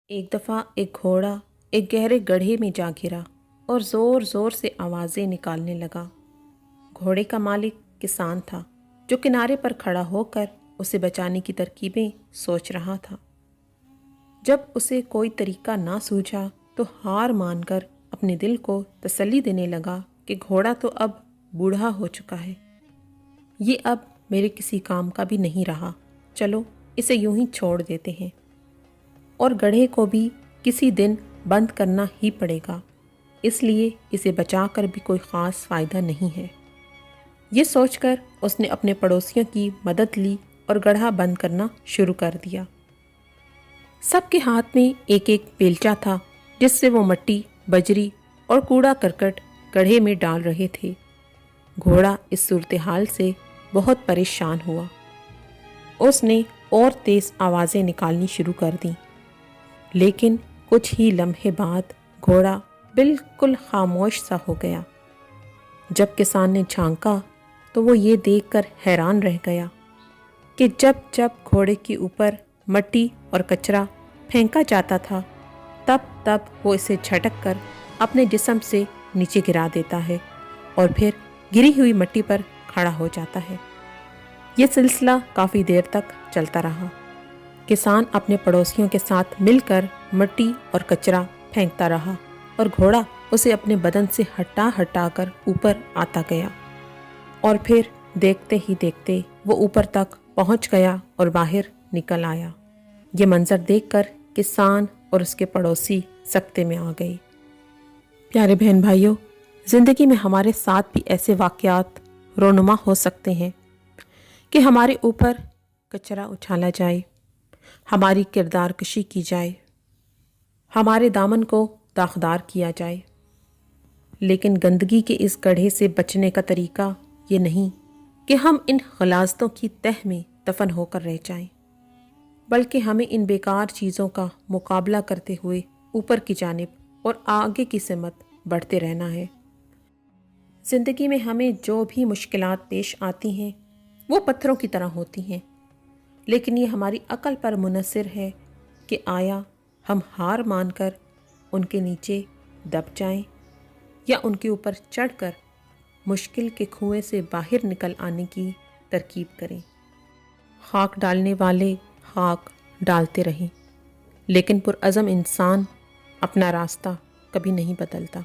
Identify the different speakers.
Speaker 1: ایک دفعہ ایک گھوڑا ایک گہرے گڑھے میں جا گرا اور زور زور سے آوازیں نکالنے لگا۔ گھوڑے کا مالک کسان تھا جو کنارے پر کھڑا ہو کر اسے بچانے کی ترکیبیں سوچ رہا تھا۔ جب اسے کوئی طریقہ نہ سوجھا تو ہار مان کر اپنے دل کو تسلی دینے لگا کہ گھوڑا تو اب بوڑھا ہو چکا ہے، یہ اب میرے کسی کام کا بھی نہیں رہا، چلو اسے یوں ہی چھوڑ دیتے ہیں، اور گڑھے کو بھی کسی دن بند کرنا ہی پڑے گا، اس لیے اسے بچا کر بھی کوئی خاص فائدہ نہیں ہے۔ یہ سوچ کر اس نے اپنے پڑوسیوں کی مدد لی اور گڑھا بند کرنا شروع کر دیا۔ سب کے ہاتھ میں ایک ایک بیلچہ تھا جس سے وہ مٹی، بجری اور کوڑا کرکٹ گڑھے میں ڈال رہے تھے۔ گھوڑا اس صورتحال سے بہت پریشان ہوا۔ اس نے اور تیز آوازیں نکالنی شروع کر دیں، لیکن کچھ ہی لمحے بعد گھوڑا بالکل خاموش سا ہو گیا۔ جب کسان نے جھانکا تو وہ یہ دیکھ کر حیران رہ گیا کہ جب جب گھوڑے کے اوپر مٹی اور کچرا پھینکا جاتا تھا تب تب وہ اسے جھٹک کر اپنے جسم سے نیچے گرا دیتا ہے اور پھر گری ہوئی مٹی پر کھڑا ہو جاتا ہے۔ یہ سلسلہ کافی دیر تک چلتا رہا۔ کسان اپنے پڑوسیوں کے ساتھ مل کر مٹی اور کچرا پھینکتا رہا اور گھوڑا اسے اپنے بدن سے ہٹا ہٹا کر اوپر آتا گیا، اور پھر دیکھتے ہی دیکھتے وہ اوپر تک پہنچ گیا اور باہر نکل آیا۔ یہ منظر دیکھ کر کسان اور اس کے پڑوسی سکتے میں آ گئے۔ پیارے بہن بھائیوں، زندگی میں ہمارے ساتھ بھی ایسے واقعات رونما ہو سکتے ہیں کہ ہمارے اوپر کچرا اچھالا جائے، ہماری کردار کشی کی جائے، ہمارے دامن کو داغدار کیا جائے، لیکن گندگی کے اس گڑھے سے بچنے کا طریقہ یہ نہیں کہ ہم ان غلاظتوں کی تہہ میں دفن ہو کر رہ جائیں، بلکہ ہمیں ان بیکار چیزوں کا مقابلہ کرتے ہوئے اوپر کی جانب اور آگے کی سمت بڑھتے رہنا ہے۔ زندگی میں ہمیں جو بھی مشکلات پیش آتی ہیں وہ پتھروں کی طرح ہوتی ہیں، لیکن یہ ہماری عقل پر منحصر ہے کہ آیا ہم ہار مان کر ان کے نیچے دب جائیں یا ان کے اوپر چڑھ کر مشکل کے کنویں سے باہر نکل آنے کی ترکیب کریں۔ خاک ڈالنے والے خاک ڈالتے رہیں، لیکن پرعزم انسان اپنا راستہ کبھی نہیں بدلتا۔